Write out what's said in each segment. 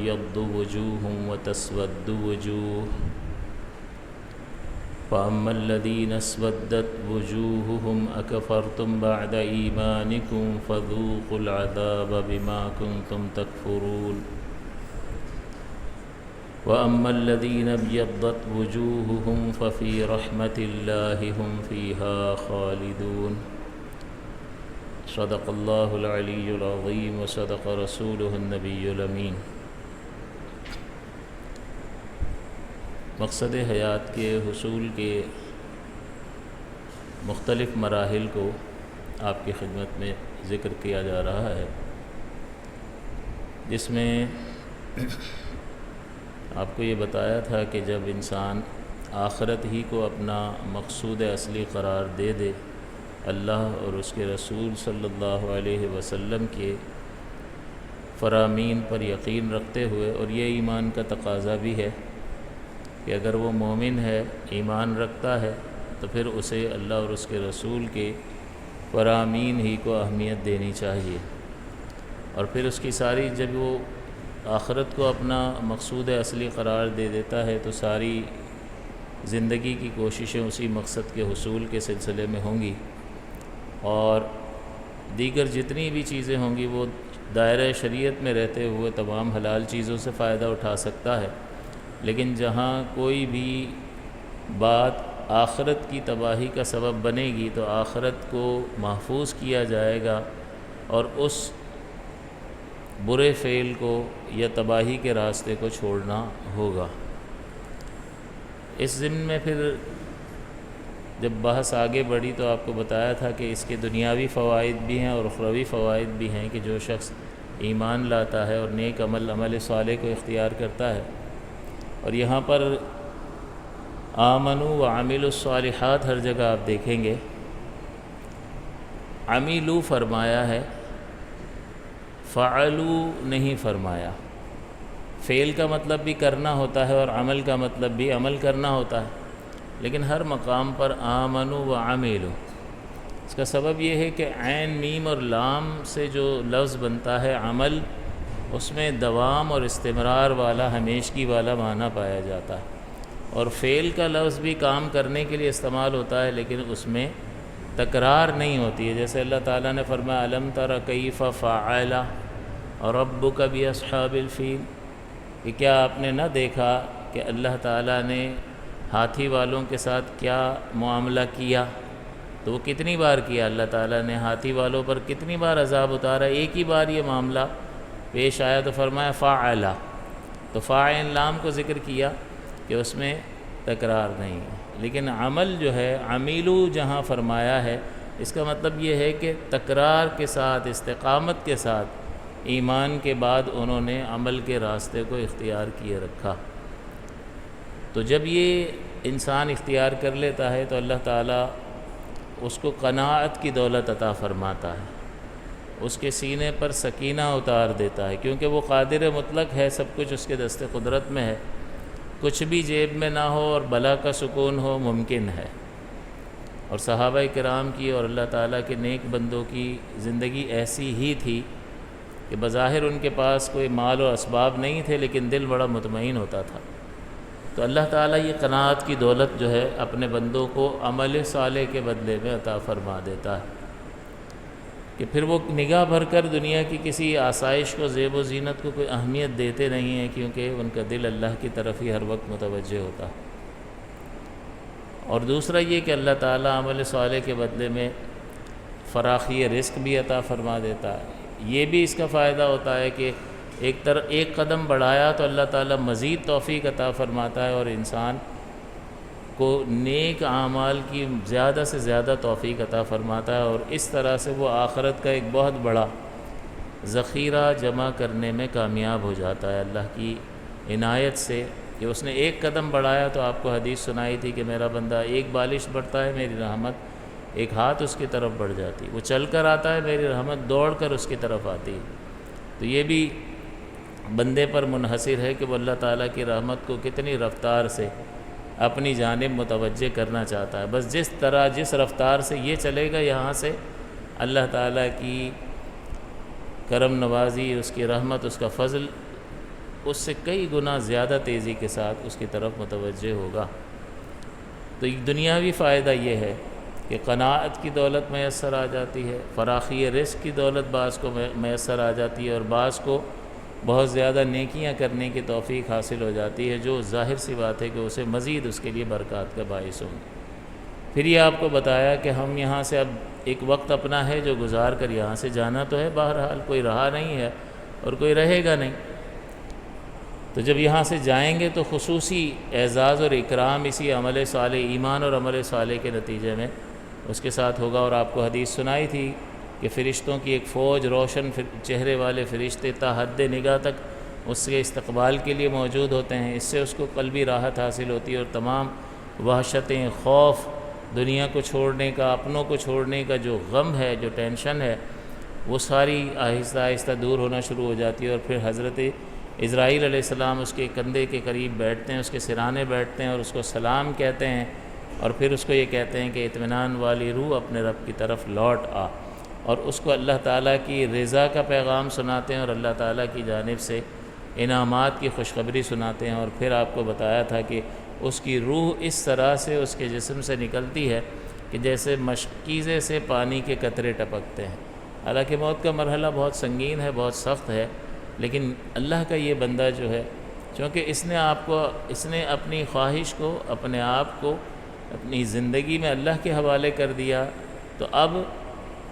تبيض وجوه وتسود وجوه فأما الذين اسودت وجوههم أكفرتم بعد إيمانكم فذوقوا العذاب بما كنتم تكفرون وأما الذين ابيضت وجوههم ففي رحمة الله هم فيها خالدون صدق الله العلي العظيم وصدق رسوله النبي الأمين۔ مقصد حیات کے حصول کے مختلف مراحل کو آپ کی خدمت میں ذکر کیا جا رہا ہے، جس میں آپ کو یہ بتایا تھا کہ جب انسان آخرت ہی کو اپنا مقصود اصلی قرار دے دے، اللہ اور اس کے رسول صلی اللہ علیہ وسلم کے فرامین پر یقین رکھتے ہوئے، اور یہ ایمان کا تقاضا بھی ہے کہ اگر وہ مومن ہے، ایمان رکھتا ہے، تو پھر اسے اللہ اور اس کے رسول کے فرامین ہی کو اہمیت دینی چاہیے، اور پھر اس کی ساری جب وہ آخرت کو اپنا مقصود اصلی قرار دے دیتا ہے تو ساری زندگی کی کوششیں اسی مقصد کے حصول کے سلسلے میں ہوں گی، اور دیگر جتنی بھی چیزیں ہوں گی وہ دائرہ شریعت میں رہتے ہوئے تمام حلال چیزوں سے فائدہ اٹھا سکتا ہے، لیکن جہاں کوئی بھی بات آخرت کی تباہی کا سبب بنے گی تو آخرت کو محفوظ کیا جائے گا، اور اس برے فعل کو یا تباہی کے راستے کو چھوڑنا ہوگا۔ اس ضمن میں پھر جب بحث آگے بڑھی تو آپ کو بتایا تھا کہ اس کے دنیاوی فوائد بھی ہیں اور اخروی فوائد بھی ہیں، کہ جو شخص ایمان لاتا ہے اور نیک عمل صالح کو اختیار کرتا ہے، اور یہاں پر آمنوا وعملوا الصالحات ہر جگہ آپ دیکھیں گے، عملوا فرمایا ہے، فعلوا نہیں فرمایا۔ فعل کا مطلب بھی کرنا ہوتا ہے اور عمل کا مطلب بھی عمل کرنا ہوتا ہے، لیکن ہر مقام پر آمنوا وعملوا۔ اس کا سبب یہ ہے کہ عین میم اور لام سے جو لفظ بنتا ہے عمل، اس میں دوام اور استمرار والا، ہمیشگی والا معنی پایا جاتا ہے، اور فعل کا لفظ بھی کام کرنے کے لیے استعمال ہوتا ہے لیکن اس میں تکرار نہیں ہوتی ہے، جیسے اللہ تعالیٰ نے فرمایا الم تر کیف فعل ربک باصحاب الفیل، کہ کیا آپ نے نہ دیکھا کہ اللہ تعالیٰ نے ہاتھی والوں کے ساتھ کیا معاملہ کیا؟ تو وہ کتنی بار کیا؟ اللہ تعالیٰ نے ہاتھی والوں پر کتنی بار عذاب اتارا؟ ایک ہی بار یہ معاملہ پیش آیا تو فرمایا فعل، تو فاعل لام کو ذکر کیا کہ اس میں تکرار نہیں ہے، لیکن عمل جو ہے عملوا جہاں فرمایا ہے، اس کا مطلب یہ ہے کہ تکرار کے ساتھ، استقامت کے ساتھ ایمان کے بعد انہوں نے عمل کے راستے کو اختیار کیے رکھا۔ تو جب یہ انسان اختیار کر لیتا ہے تو اللہ تعالیٰ اس کو قناعت کی دولت عطا فرماتا ہے، اس کے سینے پر سکینہ اتار دیتا ہے، کیونکہ وہ قادر مطلق ہے، سب کچھ اس کے دست قدرت میں ہے، کچھ بھی جیب میں نہ ہو اور بلا کا سکون ہو ممکن ہے۔ اور صحابہ کرام کی اور اللہ تعالیٰ کے نیک بندوں کی زندگی ایسی ہی تھی کہ بظاہر ان کے پاس کوئی مال و اسباب نہیں تھے لیکن دل بڑا مطمئن ہوتا تھا۔ تو اللہ تعالیٰ یہ قناعت کی دولت جو ہے اپنے بندوں کو عمل صالح کے بدلے میں عطا فرما دیتا ہے، کہ پھر وہ نگاہ بھر کر دنیا کی کسی آسائش کو، زیب و زینت کو کوئی اہمیت دیتے نہیں ہیں، کیونکہ ان کا دل اللہ کی طرف ہی ہر وقت متوجہ ہوتا ہے۔ اور دوسرا یہ کہ اللہ تعالیٰ عمل صالح کے بدلے میں فراخی رزق بھی عطا فرما دیتا ہے۔ یہ بھی اس کا فائدہ ہوتا ہے کہ ایک قدم بڑھایا تو اللہ تعالیٰ مزید توفیق عطا فرماتا ہے، اور انسان کو نیک اعمال کی زیادہ سے زیادہ توفیق عطا فرماتا ہے، اور اس طرح سے وہ آخرت کا ایک بہت بڑا ذخیرہ جمع کرنے میں کامیاب ہو جاتا ہے اللہ کی عنایت سے، کہ اس نے ایک قدم بڑھایا تو آپ کو حدیث سنائی تھی کہ میرا بندہ ایک بالش بڑھتا ہے میری رحمت ایک ہاتھ اس کی طرف بڑھ جاتی، وہ چل کر آتا ہے میری رحمت دوڑ کر اس کی طرف آتی۔ تو یہ بھی بندے پر منحصر ہے کہ وہ اللہ تعالیٰ کی رحمت کو کتنی رفتار سے اپنی جانب متوجہ کرنا چاہتا ہے۔ بس جس طرح جس رفتار سے یہ چلے گا یہاں سے اللہ تعالیٰ کی کرم نوازی، اس کی رحمت، اس کا فضل اس سے کئی گنا زیادہ تیزی کے ساتھ اس کی طرف متوجہ ہوگا۔ تو ایک دنیاوی فائدہ یہ ہے کہ قناعت کی دولت میسر آ جاتی ہے، فراخی رزق کی دولت بعض کو میسر آ جاتی ہے، اور بعض کو بہت زیادہ نیکیاں کرنے کی توفیق حاصل ہو جاتی ہے، جو ظاہر سی بات ہے کہ اسے مزید اس کے لیے برکات کا باعث ہوں گے۔ پھر یہ آپ کو بتایا کہ ہم یہاں سے اب ایک وقت اپنا ہے جو گزار کر یہاں سے جانا تو ہے، بہرحال کوئی رہا نہیں ہے اور کوئی رہے گا نہیں۔ تو جب یہاں سے جائیں گے تو خصوصی اعزاز اور اکرام اسی عمل صالح، ایمان اور عمل صالح کے نتیجے میں اس کے ساتھ ہوگا۔ اور آپ کو حدیث سنائی تھی کہ فرشتوں کی ایک فوج، روشن چہرے والے فرشتے تا حد نگاہ تک اس کے استقبال کے لیے موجود ہوتے ہیں۔ اس سے اس کو قلبی راحت حاصل ہوتی ہے، اور تمام وحشتیں، خوف، دنیا کو چھوڑنے کا، اپنوں کو چھوڑنے کا جو غم ہے، جو ٹینشن ہے، وہ ساری آہستہ آہستہ دور ہونا شروع ہو جاتی ہے۔ اور پھر حضرت اسرائیل علیہ السلام اس کے کندھے کے قریب بیٹھتے ہیں، اس کے سرانے بیٹھتے ہیں اور اس کو سلام کہتے ہیں، اور پھر اس کو یہ کہتے ہیں کہ اطمینان والی روح اپنے رب کی طرف لوٹ آ، اور اس کو اللہ تعالیٰ کی رضا کا پیغام سناتے ہیں اور اللہ تعالیٰ کی جانب سے انعامات کی خوشخبری سناتے ہیں۔ اور پھر آپ کو بتایا تھا کہ اس کی روح اس طرح سے اس کے جسم سے نکلتی ہے کہ جیسے مشکیزے سے پانی کے قطرے ٹپکتے ہیں۔ حالانکہ موت کا مرحلہ بہت سنگین ہے، بہت سخت ہے، لیکن اللہ کا یہ بندہ جو ہے، چونکہ اس نے اپنی خواہش کو، اپنے آپ کو، اپنی زندگی میں اللہ کے حوالے کر دیا، تو اب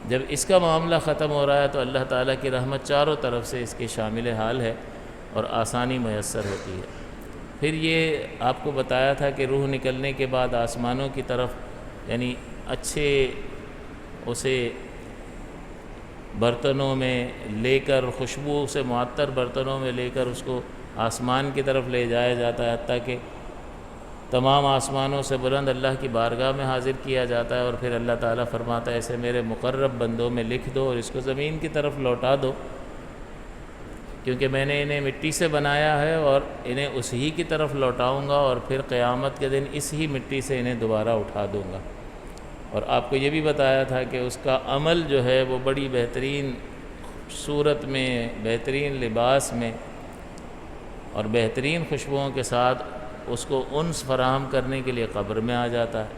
جب اس کا معاملہ ختم ہو رہا ہے تو اللہ تعالیٰ کی رحمت چاروں طرف سے اس کے شامل حال ہے اور آسانی میسر ہوتی ہے۔ پھر یہ آپ کو بتایا تھا کہ روح نکلنے کے بعد آسمانوں کی طرف، یعنی اچھے اسے برتنوں میں لے کر، خوشبو سے معطر برتنوں میں لے کر اس کو آسمان کی طرف لے جایا جاتا ہے، حتیٰ کہ تمام آسمانوں سے بلند اللہ کی بارگاہ میں حاضر کیا جاتا ہے، اور پھر اللہ تعالیٰ فرماتا ہے اسے میرے مقرب بندوں میں لکھ دو اور اس کو زمین کی طرف لوٹا دو، کیونکہ میں نے انہیں مٹی سے بنایا ہے اور انہیں اسی کی طرف لوٹاؤں گا، اور پھر قیامت کے دن اس ہی مٹی سے انہیں دوبارہ اٹھا دوں گا۔ اور آپ کو یہ بھی بتایا تھا کہ اس کا عمل جو ہے وہ بڑی بہترین صورت میں، بہترین لباس میں اور بہترین خوشبوؤں کے ساتھ اس کو انس فراہم کرنے کے لیے قبر میں آ جاتا ہے،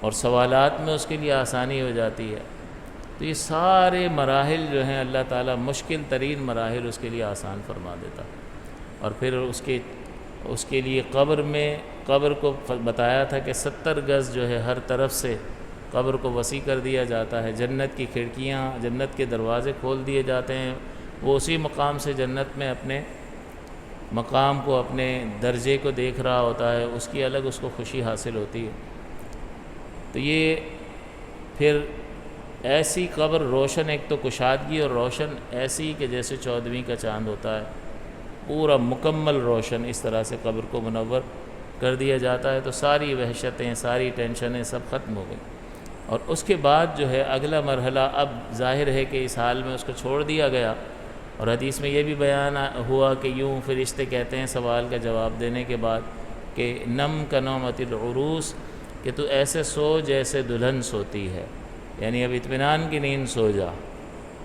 اور سوالات میں اس کے لیے آسانی ہو جاتی ہے۔ تو یہ سارے مراحل جو ہیں اللہ تعالیٰ مشکل ترین مراحل اس کے لیے آسان فرما دیتا، اور پھر اس کے لیے قبر کو بتایا تھا کہ 70 گز جو ہے ہر طرف سے قبر کو وسیع کر دیا جاتا ہے، جنت کی کھڑکیاں، جنت کے دروازے کھول دیے جاتے ہیں، وہ اسی مقام سے جنت میں اپنے مقام کو، اپنے درجے کو دیکھ رہا ہوتا ہے، اس کی الگ اس کو خوشی حاصل ہوتی ہے۔ تو یہ پھر ایسی قبر روشن، ایک تو کشادگی اور روشن ایسی کہ جیسے 14ویں کا چاند ہوتا ہے، پورا مکمل روشن، اس طرح سے قبر کو منور کر دیا جاتا ہے، تو ساری وحشتیں، ساری ٹینشنیں سب ختم ہو گئیں۔ اور اس کے بعد جو ہے اگلا مرحلہ، اب ظاہر ہے کہ اس حال میں اس کو چھوڑ دیا گیا، اور حدیث میں یہ بھی بیان ہوا کہ یوں فرشتے کہتے ہیں سوال کا جواب دینے کے بعد کہ نم کنومت العروس، کہ تو ایسے سو جیسے دلہن سوتی ہے، یعنی اب اطمینان کی نیند سو جا۔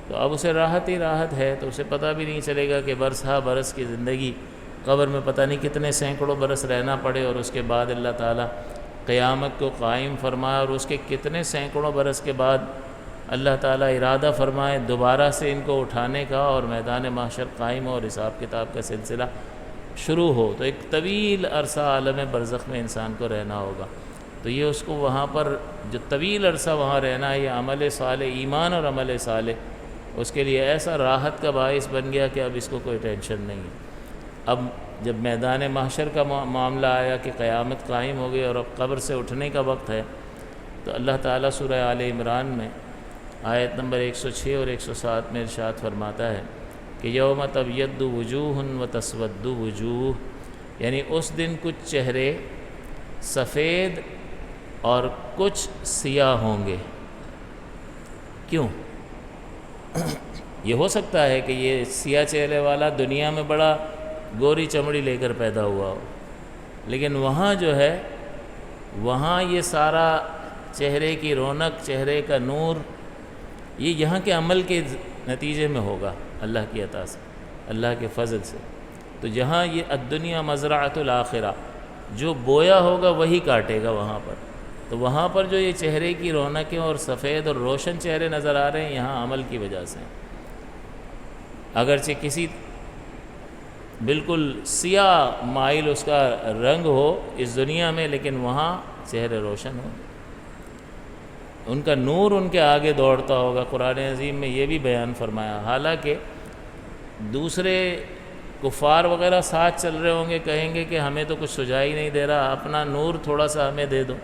تو اب اسے راحت ہی راحت ہے، تو اسے پتہ بھی نہیں چلے گا کہ برسہ برس کی زندگی قبر میں پتہ نہیں کتنے سینکڑوں برس رہنا پڑے، اور اس کے بعد اللہ تعالیٰ قیامت کو قائم فرمائے، اور اس کے کتنے سینکڑوں برس کے بعد اللہ تعالیٰ ارادہ فرمائے دوبارہ سے ان کو اٹھانے کا، اور میدان محشر قائم اور حساب کتاب کا سلسلہ شروع ہو۔ تو ایک طویل عرصہ عالم برزخ میں انسان کو رہنا ہوگا، تو یہ اس کو وہاں پر جو طویل عرصہ وہاں رہنا ہے، یہ عمل صالح، ایمان اور عمل صالح اس کے لیے ایسا راحت کا باعث بن گیا کہ اب اس کو کوئی ٹینشن نہیں ہے۔ اب جب میدان محشر کا معاملہ آیا کہ قیامت قائم ہو گئی اور اب قبر سے اٹھنے کا وقت ہے، تو اللہ تعالیٰ سورہ آل عمران میں آیت نمبر 106 اور 107 میں ارشاد فرماتا ہے کہ یوم تبیض وجوہ و تسود وجوہ، یعنی اس دن کچھ چہرے سفید اور کچھ سیاہ ہوں گے۔ کیوں؟ یہ ہو سکتا ہے کہ یہ سیاہ چہرے والا دنیا میں بڑا گوری چمڑی لے کر پیدا ہوا ہو، لیکن وہاں جو ہے، وہاں یہ سارا چہرے کی رونق، چہرے کا نور، یہ یہاں کے عمل کے نتیجے میں ہوگا، اللہ کی عطا سے، اللہ کے فضل سے۔ تو جہاں یہ الدنیا مزرعۃ الآخرہ، جو بویا ہوگا وہی کاٹے گا وہاں پر، تو وہاں پر جو یہ چہرے کی رونقیں اور سفید اور روشن چہرے نظر آ رہے ہیں یہاں عمل کی وجہ سے، اگرچہ کسی بالکل سیاہ مائل اس کا رنگ ہو اس دنیا میں، لیکن وہاں چہرے روشن ہوں، ان کا نور ان کے آگے دوڑتا ہوگا۔ قرآن عظیم میں یہ بھی بیان فرمایا، حالانکہ دوسرے کفار وغیرہ ساتھ چل رہے ہوں گے، کہیں گے کہ ہمیں تو کچھ سجائی نہیں دے رہا، اپنا نور تھوڑا سا ہمیں دے دو،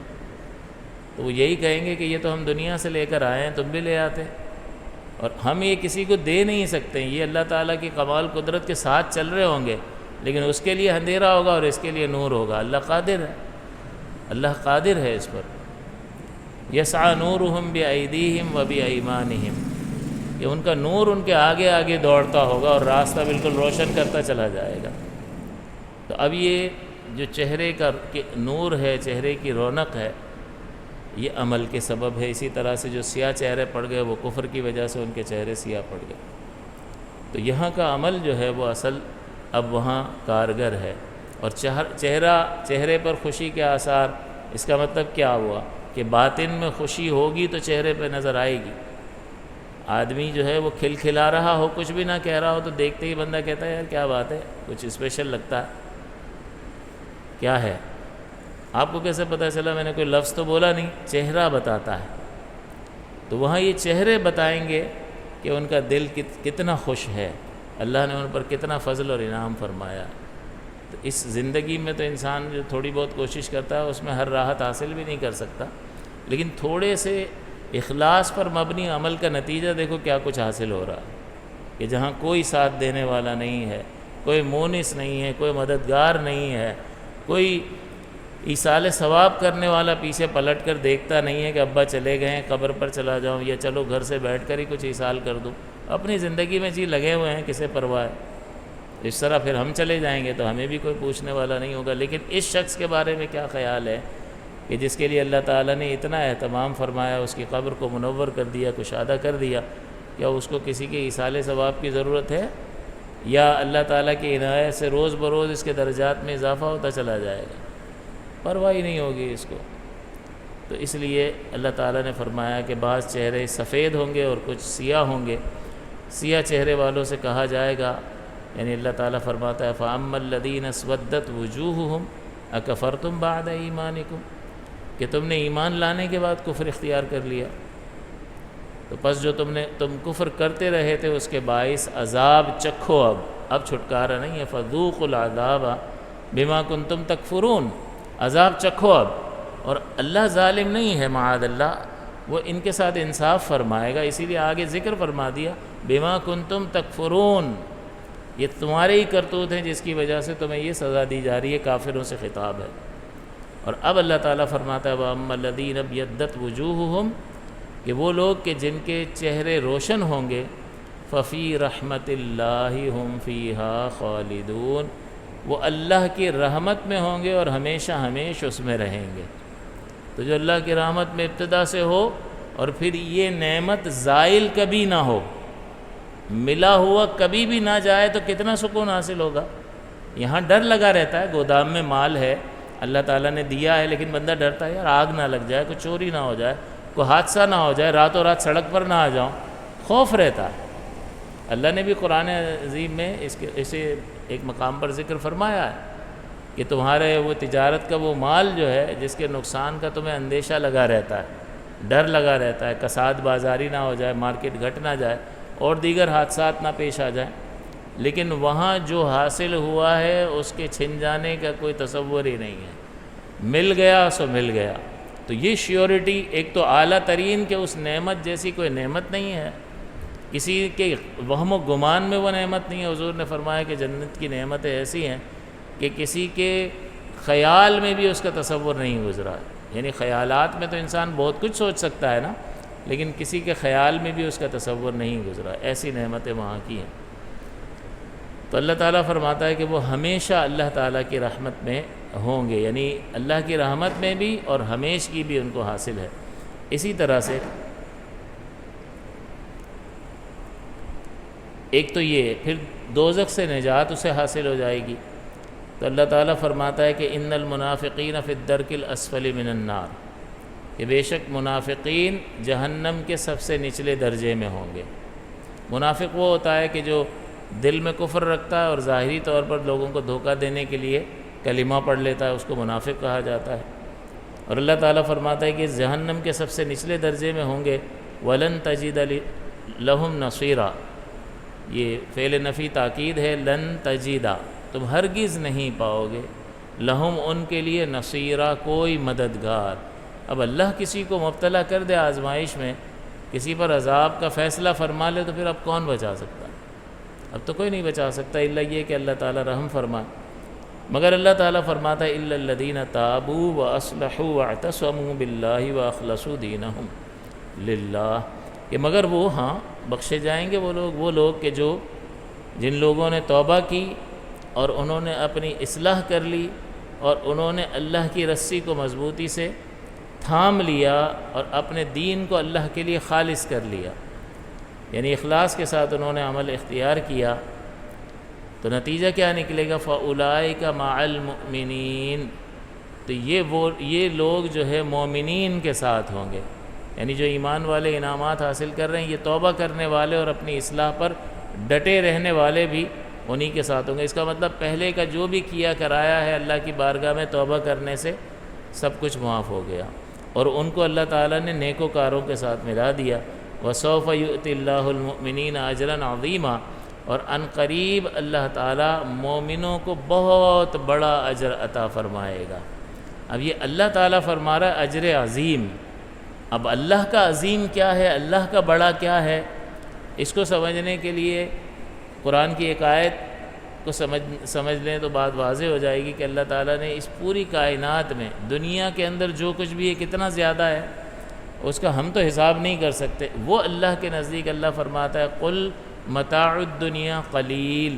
تو وہ یہی کہیں گے کہ یہ تو ہم دنیا سے لے کر آئے ہیں، تم بھی لے آتے، اور ہم یہ کسی کو دے نہیں سکتے، یہ اللہ تعالیٰ کی کمال قدرت کے ساتھ چل رہے ہوں گے، لیکن اس کے لیے اندھیرا ہوگا اور اس کے لیے نور ہوگا۔ اللہ قادر ہے، اللہ قادر ہے اس پر۔ یسعی نورہم بایدیہم وبایمانہم، کہ ان کا نور ان کے آگے آگے دوڑتا ہوگا اور راستہ بالکل روشن کرتا چلا جائے گا۔ تو اب یہ جو چہرے کا نور ہے، چہرے کی رونق ہے، یہ عمل کے سبب ہے۔ اسی طرح سے جو سیاہ چہرے پڑ گئے وہ کفر کی وجہ سے ان کے چہرے سیاہ پڑ گئے۔ تو یہاں کا عمل جو ہے وہ اصل اب وہاں کارگر ہے۔ اور چہرے پر خوشی کے آثار، اس کا مطلب کیا ہوا کہ باطن میں خوشی ہوگی تو چہرے پہ نظر آئے گی۔ آدمی جو ہے وہ کھلکھلا رہا ہو، کچھ بھی نہ کہہ رہا ہو، تو دیکھتے ہی بندہ کہتا ہے یار کیا بات ہے، کچھ اسپیشل لگتا ہے، کیا ہے؟ آپ کو کیسے پتہ چلا؟ میں نے کوئی لفظ تو بولا نہیں، چہرہ بتاتا ہے۔ تو وہاں یہ چہرے بتائیں گے کہ ان کا دل کتنا خوش ہے، اللہ نے ان پر کتنا فضل اور انعام فرمایا۔ تو اس زندگی میں تو انسان جو تھوڑی بہت کوشش کرتا ہے اس میں ہر راحت حاصل بھی نہیں کر سکتا، لیکن تھوڑے سے اخلاص پر مبنی عمل کا نتیجہ دیکھو کیا کچھ حاصل ہو رہا ہے، کہ جہاں کوئی ساتھ دینے والا نہیں ہے، کوئی مونس نہیں ہے، کوئی مددگار نہیں ہے، کوئی ایصال ثواب کرنے والا پیچھے پلٹ کر دیکھتا نہیں ہے کہ ابا چلے گئے ہیں قبر پر چلا جاؤں، یا چلو گھر سے بیٹھ کر ہی کچھ ایصال کر دوں، اپنی زندگی میں جی لگے ہوئے ہیں، کسے پرواہ ہے۔ اس طرح پھر ہم چلے جائیں گے تو ہمیں بھی کوئی پوچھنے والا نہیں ہوگا۔ لیکن اس شخص کے بارے میں کیا خیال ہے کہ جس کے لیے اللہ تعالیٰ نے اتنا اہتمام فرمایا، اس کی قبر کو منور کر دیا، کشادہ کر دیا، کیا اس کو کسی کے ایصال ثواب کی ضرورت ہے؟ یا اللہ تعالیٰ کی عنایت سے روز بروز اس کے درجات میں اضافہ ہوتا چلا جائے گا؟ پرواہ ہی نہیں ہوگی اس کو۔ تو اس لیے اللہ تعالیٰ نے فرمایا کہ بعض چہرے سفید ہوں گے اور کچھ سیاہ ہوں گے۔ سیاہ چہرے والوں سے کہا جائے گا، یعنی اللہ تعالیٰ فرماتا ہے فَأَمَّا الَّذِينَ اسْوَدَّتْ وُجُوهُهُمْ أَكَفَرْتُمْ بَعْدَ إِيمَانِكُمْ، کہ تم نے ایمان لانے کے بعد کفر اختیار کر لیا، تو پس جو تم کفر کرتے رہے تھے اس کے باعث عذاب چکھو، اب چھٹکارا نہیں ہے، فَذُوقُوا الْعَذَابَ بِمَا كُنْتُمْ تَكْفُرُونَ، عذاب چکھو اب۔ اور اللہ ظالم نہیں ہے معاذ اللہ، وہ ان کے ساتھ انصاف فرمائے گا، اسی لیے آگے ذکر فرما دیا بِمَا كُنْتُمْ تَكْفُرُونَ، یہ تمہارے ہی کرتوت ہیں جس کی وجہ سے تمہیں یہ سزا دی جا رہی ہے، کافروں سے خطاب ہے۔ اور اب اللہ تعالیٰ فرماتا ہے وَأَمَّا الَّذِينَ ابْيَضَّتْ وُجُوهُهُمْ، کہ وہ لوگ کہ جن کے چہرے روشن ہوں گے، فَفِي رَحْمَةِ اللَّهِ هُمْ فِيهَا خَالِدُونَ، وہ اللہ کی رحمت میں ہوں گے اور ہمیشہ ہمیش اس میں رہیں گے۔ تو جو اللہ کی رحمت میں ابتدا سے ہو اور پھر یہ نعمت زائل کبھی نہ ہو، ملا ہوا کبھی بھی نہ جائے، تو کتنا سکون حاصل ہوگا۔ یہاں ڈر لگا رہتا ہے، گودام میں مال ہے، اللہ تعالیٰ نے دیا ہے، لیکن بندہ ڈرتا ہے یار آگ نہ لگ جائے، کوئی چوری نہ ہو جائے، کوئی حادثہ نہ ہو جائے، راتوں رات سڑک پر نہ آ جاؤں، خوف رہتا ہے۔ اللہ نے بھی قرآن عظیم میں اسے ایک مقام پر ذکر فرمایا ہے کہ تمہارے وہ تجارت کا وہ مال جو ہے جس کے نقصان کا تمہیں اندیشہ لگا رہتا ہے، ڈر لگا رہتا ہے، کساد بازاری نہ ہو جائے، مارکیٹ گھٹ نہ جائے اور دیگر حادثات نہ پیش آ جائیں، لیکن وہاں جو حاصل ہوا ہے اس کے چھن جانے کا کوئی تصور ہی نہیں ہے، مل گیا سو مل گیا۔ تو یہ شیورٹی ایک تو اعلیٰ ترین کہ اس نعمت جیسی کوئی نعمت نہیں ہے، کسی کے وہم و گمان میں وہ نعمت نہیں ہے۔ حضور نے فرمایا کہ جنت کی نعمتیں ایسی ہیں کہ کسی کے خیال میں بھی اس کا تصور نہیں گزرا، یعنی خیالات میں تو انسان بہت کچھ سوچ سکتا ہے نا، لیکن کسی کے خیال میں بھی اس کا تصور نہیں گزرا، ایسی نعمتیں وہاں کی ہیں۔ تو اللہ تعالیٰ فرماتا ہے کہ وہ ہمیشہ اللہ تعالیٰ کی رحمت میں ہوں گے، یعنی اللہ کی رحمت میں بھی اور ہمیش کی بھی ان کو حاصل ہے۔ اسی طرح سے ایک تو یہ، پھر دوزخ سے نجات اسے حاصل ہو جائے گی۔ تو اللہ تعالیٰ فرماتا ہے کہ ان المنافقین فی الدرک الاسفل من النار، کہ بے شک منافقین جہنم کے سب سے نچلے درجے میں ہوں گے۔ منافق وہ ہوتا ہے کہ جو دل میں کفر رکھتا ہے اور ظاہری طور پر لوگوں کو دھوکہ دینے کے لیے کلمہ پڑھ لیتا ہے، اس کو منافق کہا جاتا ہے۔ اور اللہ تعالیٰ فرماتا ہے کہ جہنم کے سب سے نچلے درجے میں ہوں گے۔ وَلَن تَجِدَ لَهُمْ نَصِيرًا، یہ فعل نفی تاکید ہے، لن تجیدہ، تم ہرگز نہیں پاؤ گے، لہم ان کے لیے، نصیرہ کوئی مددگار۔ اب اللہ کسی کو مبتلا کر دے آزمائش میں، کسی پر عذاب کا فیصلہ فرما لے، تو پھر اب کون بچا سکتا ہے؟ اب تو کوئی نہیں بچا سکتا الا یہ کہ اللہ تعالیٰ رحم فرمائے۔ مگر اللہ تعالیٰ فرماتا ہے الا الذین تابوا واصلحوا واعتصموا باللہ واخلصوا دینہم للہ، کہ مگر وہ بخشے جائیں گے وہ لوگ کہ جن لوگوں نے توبہ کی اور انہوں نے اپنی اصلاح کر لی اور انہوں نے اللہ کی رسی کو مضبوطی سے تھام لیا اور اپنے دین کو اللہ کے لیے خالص کر لیا، یعنی اخلاص کے ساتھ انہوں نے عمل اختیار کیا، تو نتیجہ کیا نکلے گا؟ فَأُولَئِكَ مَعَ الْمُؤْمِنِينَ، تو یہ لوگ جو ہے مومنین کے ساتھ ہوں گے، یعنی جو ایمان والے انعامات حاصل کر رہے ہیں، یہ توبہ کرنے والے اور اپنی اصلاح پر ڈٹے رہنے والے بھی انہی کے ساتھ ہوں گے۔ اس کا مطلب پہلے کا جو بھی کیا کرایا ہے اللہ کی بارگاہ میں توبہ کرنے سے سب کچھ معاف ہو گیا، اور ان کو اللہ تعالیٰ نے نیکوکاروں کے ساتھ ملا دیا۔ وَسَوْفَ يُؤْتِ اللَّهُ الْمُؤْمِنِينَ أَجْرًا عَظِيمًا، اور ان قریب اللہ تعالیٰ مومنوں کو بہت بڑا اجر عطا فرمائے گا۔ اب یہ اللہ تعالیٰ فرما رہا ہے اجر عظیم۔ اب اللہ کا عظیم کیا ہے، اللہ کا بڑا کیا ہے، اس کو سمجھنے کے لیے قرآن کی ایک آیت کو سمجھ لیں تو بات واضح ہو جائے گی کہ اللہ تعالیٰ نے اس پوری کائنات میں، دنیا کے اندر جو کچھ بھی ہے کتنا زیادہ ہے، اس کا ہم تو حساب نہیں کر سکتے۔ وہ اللہ کے نزدیک اللہ فرماتا ہے قل متاع الدنیا قلیل،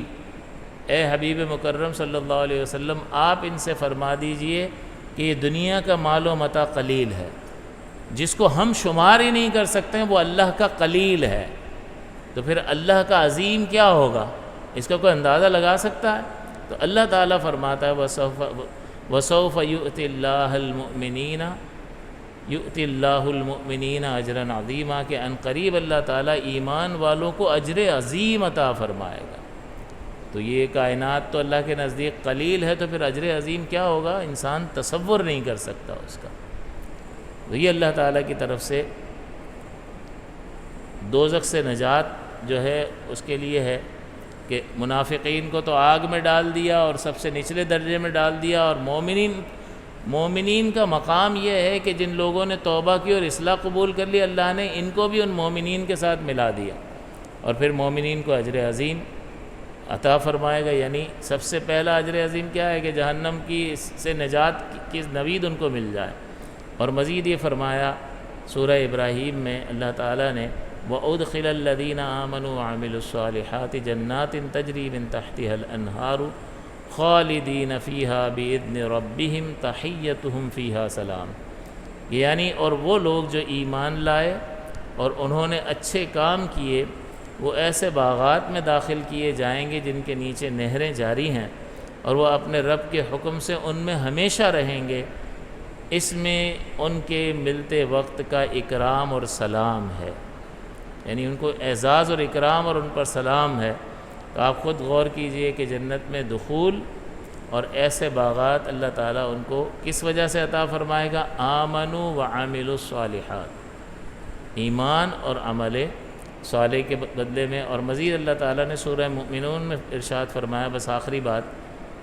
اے حبیب مکرم صلی اللہ علیہ وسلم آپ ان سے فرما دیجئے کہ یہ دنیا کا مال و متاع قلیل ہے، جس کو ہم شمار ہی نہیں کر سکتے ہیں وہ اللہ کا قلیل ہے، تو پھر اللہ کا عظیم کیا ہوگا، اس کا کوئی اندازہ لگا سکتا ہے؟ تو اللہ تعالیٰ فرماتا ہے وَسَوْفَ يُؤْتِ اللَّهُ الْمُؤْمِنِينَ أَجْرًا عَظِيمًا، کہ ان قریب اللہ تعالیٰ ایمان والوں کو اجر عظیم عطا فرمائے گا۔ تو یہ کائنات تو اللہ کے نزدیک قلیل ہے، تو پھر اجر عظیم کیا ہوگا، انسان تصور نہیں کر سکتا اس کا۔ تو یہ اللہ تعالیٰ کی طرف سے دوزخ سے نجات جو ہے اس کے لیے ہے کہ منافقین کو تو آگ میں ڈال دیا اور سب سے نچلے درجے میں ڈال دیا، اور مومنین کا مقام یہ ہے کہ جن لوگوں نے توبہ کی اور اصلاح قبول کر لی، اللہ نے ان کو بھی ان مومنین کے ساتھ ملا دیا، اور پھر مومنین کو اجر عظیم عطا فرمائے گا۔ یعنی سب سے پہلا اجر عظیم کیا ہے کہ جہنم کی سے نجات کی نوید ان کو مل جائے۔ اور مزید یہ فرمایا سورہ ابراہیم میں اللہ تعالیٰ نے وَأُدْخِلَ الَّذِينَ آمَنُوا وَعَمِلُوا الصَّالِحَاتِ جَنَّاتٍ تَجْرِي مِن تَحْتِهَا الْأَنْهَارُ خَالِدِينَ فِيهَا بِإِذْنِ رَبِّهِمْ تَحِيَّتُهُمْ فِيهَا سَلَامٌ، یعنی اور وہ لوگ جو ایمان لائے اور انہوں نے اچھے کام کیے، وہ ایسے باغات میں داخل کیے جائیں گے جن کے نیچے نہریں جاری ہیں، اور وہ اپنے رب کے حکم سے ان میں ہمیشہ رہیں گے، اس میں ان کے ملتے وقت کا اکرام اور سلام ہے، یعنی ان کو اعزاز اور اکرام اور ان پر سلام ہے۔ تو آپ خود غور کیجئے کہ جنت میں دخول اور ایسے باغات اللہ تعالیٰ ان کو کس وجہ سے عطا فرمائے گا؟ آمنوا وعملوا الصالحات، ایمان اور عمل صالح کے بدلے میں۔ اور مزید اللہ تعالیٰ نے سورہ مومنون میں ارشاد فرمایا، بس آخری بات،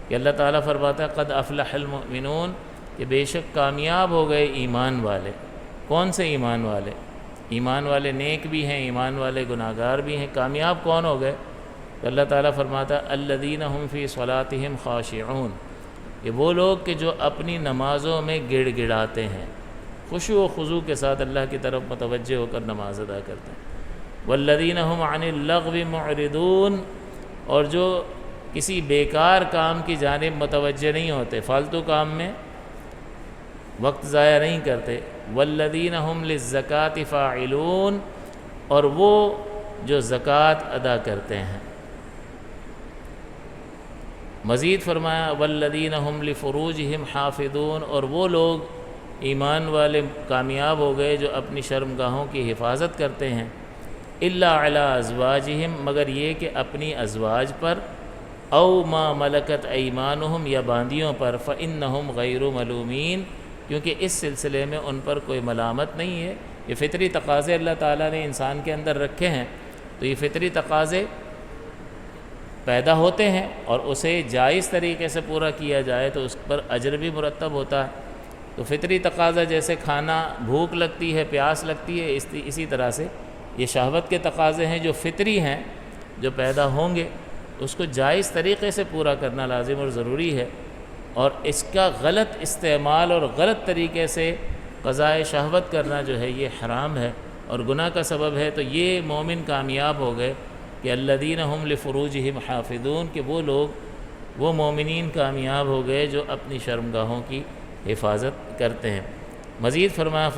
کہ اللہ تعالیٰ فرماتا ہے قد افلح المؤمنون، کہ بے شک کامیاب ہو گئے ایمان والے۔ کون سے ایمان والے؟ ایمان والے نیک بھی ہیں، ایمان والے گناہگار بھی ہیں۔ کامیاب کون ہو گئے؟ تو اللہ تعالیٰ فرماتا ہے الذین هم فی صلاتہم خاشعون، یہ وہ لوگ کہ جو اپنی نمازوں میں گڑ گڑاتے ہیں، خشوع و خضوع کے ساتھ اللہ کی طرف متوجہ ہو کر نماز ادا کرتے ہیں۔ والذین هم عن اللغو معرضون، اور جو کسی بیکار کام کی جانب متوجہ نہیں ہوتے، فالتو کام میں وقت ضائع نہیں کرتے۔ والذین هم للزکاۃ فاعلون، اور وہ جو زکوٰۃ ادا کرتے ہیں، مزید فرمایا والذین هم لفروجہم حافظون، اور وہ لوگ ایمان والے کامیاب ہو گئے جو اپنی شرمگاہوں کی حفاظت کرتے ہیں، الا علی ازواجہم، مگر یہ کہ اپنی ازواج پر، او ما ملکت ایمانہم، یا باندیوں پر، فإنہم غیر ملومین، کیونکہ اس سلسلے میں ان پر کوئی ملامت نہیں ہے۔ یہ فطری تقاضے اللہ تعالیٰ نے انسان کے اندر رکھے ہیں، تو یہ فطری تقاضے پیدا ہوتے ہیں اور اسے جائز طریقے سے پورا کیا جائے تو اس پر اجر بھی مرتب ہوتا ہے۔ تو فطری تقاضا جیسے کھانا، بھوک لگتی ہے، پیاس لگتی ہے، اسی طرح سے یہ شہوت کے تقاضے ہیں جو فطری ہیں، جو پیدا ہوں گے، اس کو جائز طریقے سے پورا کرنا لازم اور ضروری ہے، اور اس کا غلط استعمال اور غلط طریقے سے قضائے شہوت کرنا جو ہے یہ حرام ہے اور گناہ کا سبب ہے۔ تو یہ مومن کامیاب ہو گئے کہ الذین هم لفروجہم حافظون، کہ وہ لوگ، وہ مومنین کامیاب ہو گئے جو اپنی شرمگاہوں کی حفاظت کرتے ہیں۔ مزید فرمایا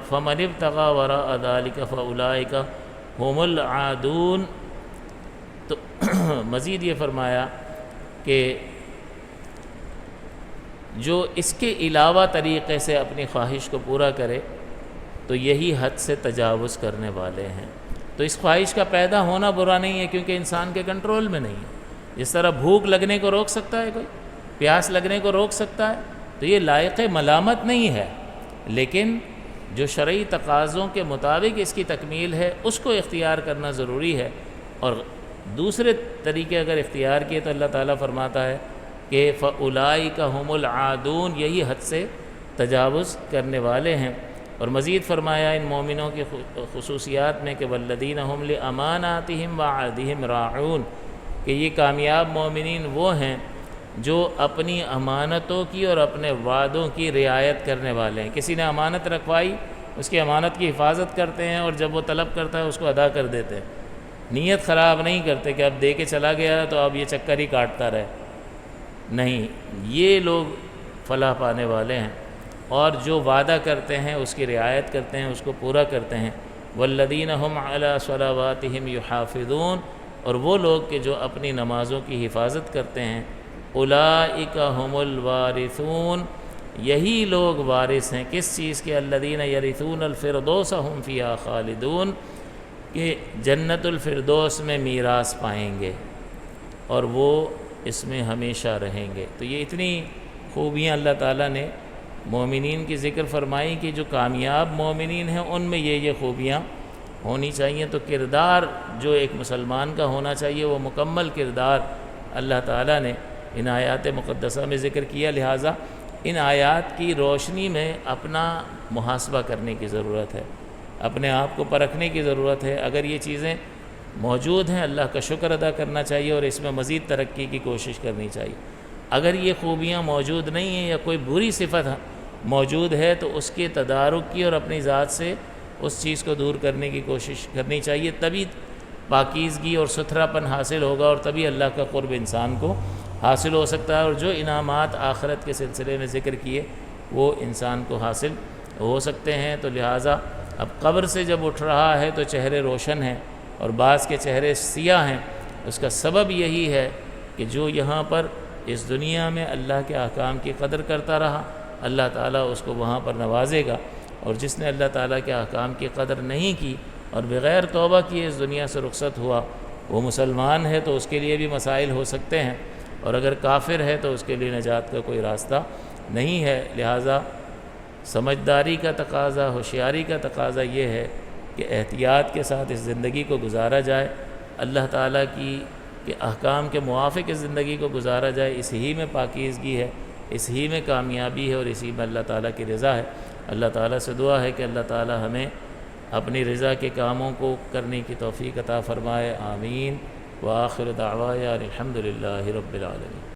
فمن ابتغى وراء ذلك فاولئک هم العادون، تو مزید یہ فرمایا کہ جو اس کے علاوہ طریقے سے اپنی خواہش کو پورا کرے تو یہی حد سے تجاوز کرنے والے ہیں۔ تو اس خواہش کا پیدا ہونا برا نہیں ہے کیونکہ انسان کے کنٹرول میں نہیں ہے۔ جس طرح بھوک لگنے کو روک سکتا ہے کوئی، پیاس لگنے کو روک سکتا ہے، تو یہ لائق ملامت نہیں ہے، لیکن جو شرعی تقاضوں کے مطابق اس کی تکمیل ہے اس کو اختیار کرنا ضروری ہے، اور دوسرے طریقے اگر اختیار کیے تو اللہ تعالیٰ فرماتا ہے کہ فَأُولَئِكَ هُمُ الْعَادُونَ، یہی حد سے تجاوز کرنے والے ہیں۔ اور مزید فرمایا ان مومنوں کی خصوصیات میں کہ وَالَّذِينَ هُمْ لِأَمَانَاتِهِمْ وَعَهْدِهِمْ رَاعُونَ، کہ یہ کامیاب مومنین وہ ہیں جو اپنی امانتوں کی اور اپنے وعدوں کی رعایت کرنے والے ہیں۔ کسی نے امانت رکھوائی، اس کی امانت کی حفاظت کرتے ہیں، اور جب وہ طلب کرتا ہے اس کو ادا کر دیتے ہیں۔ نیت خراب نہیں کرتے کہ اب دے کے چلا گیا تو اب یہ چکر ہی کاٹتا رہے، نہیں، یہ لوگ فلاح پانے والے ہیں، اور جو وعدہ کرتے ہیں اس کی رعایت کرتے ہیں، اس کو پورا کرتے ہیں۔ والذین هم علی صلواتہم یحافظون، اور وہ لوگ کہ جو اپنی نمازوں کی حفاظت کرتے ہیں، اولئک هم الوارثون، یہی لوگ وارث ہیں کس چیز کے؟ الذین یرثون الفردوس هم فیہا خالدون، کہ جنت الفردوس میں میراث پائیں گے اور وہ اس میں ہمیشہ رہیں گے۔ تو یہ اتنی خوبیاں اللہ تعالیٰ نے مومنین کی ذکر فرمائی کہ جو کامیاب مومنین ہیں ان میں یہ خوبیاں ہونی چاہیے۔ تو کردار جو ایک مسلمان کا ہونا چاہیے وہ مکمل کردار اللہ تعالیٰ نے ان آیات مقدسہ میں ذکر کیا، لہٰذا ان آیات کی روشنی میں اپنا محاسبہ کرنے کی ضرورت ہے، اپنے آپ کو پرکھنے کی ضرورت ہے۔ اگر یہ چیزیں موجود ہیں اللہ کا شکر ادا کرنا چاہیے اور اس میں مزید ترقی کی کوشش کرنی چاہیے۔ اگر یہ خوبیاں موجود نہیں ہیں یا کوئی بری صفت موجود ہے تو اس کے تدارک کی اور اپنی ذات سے اس چیز کو دور کرنے کی کوشش کرنی چاہیے، تبھی پاکیزگی اور ستھراپن حاصل ہوگا اور تبھی اللہ کا قرب انسان کو حاصل ہو سکتا ہے، اور جو انعامات آخرت کے سلسلے میں ذکر کیے وہ انسان کو حاصل ہو سکتے ہیں۔ تو لہٰذا اب قبر سے جب اٹھ رہا ہے تو چہرے روشن ہیں اور بعض کے چہرے سیاہ ہیں، اس کا سبب یہی ہے کہ جو یہاں پر اس دنیا میں اللہ کے احکام کی قدر کرتا رہا، اللہ تعالیٰ اس کو وہاں پر نوازے گا، اور جس نے اللہ تعالیٰ کے احکام کی قدر نہیں کی اور بغیر توبہ کیے اس دنیا سے رخصت ہوا، وہ مسلمان ہے تو اس کے لیے بھی مسائل ہو سکتے ہیں، اور اگر کافر ہے تو اس کے لیے نجات کا کوئی راستہ نہیں ہے۔ لہٰذا سمجھداری کا تقاضا، ہوشیاری کا تقاضا یہ ہے کہ احتیاط کے ساتھ اس زندگی کو گزارا جائے، اللہ تعالیٰ کی کہ احکام کے موافق اس زندگی کو گزارا جائے، اس ہی میں پاکیزگی ہے، اس ہی میں کامیابی ہے، اور اسی میں اللہ تعالیٰ کی رضا ہے۔ اللہ تعالیٰ سے دعا ہے کہ اللہ تعالیٰ ہمیں اپنی رضا کے کاموں کو کرنے کی توفیق عطا فرمائے، آمین۔ وآخر دعوایا الحمد للہ رب العالمین۔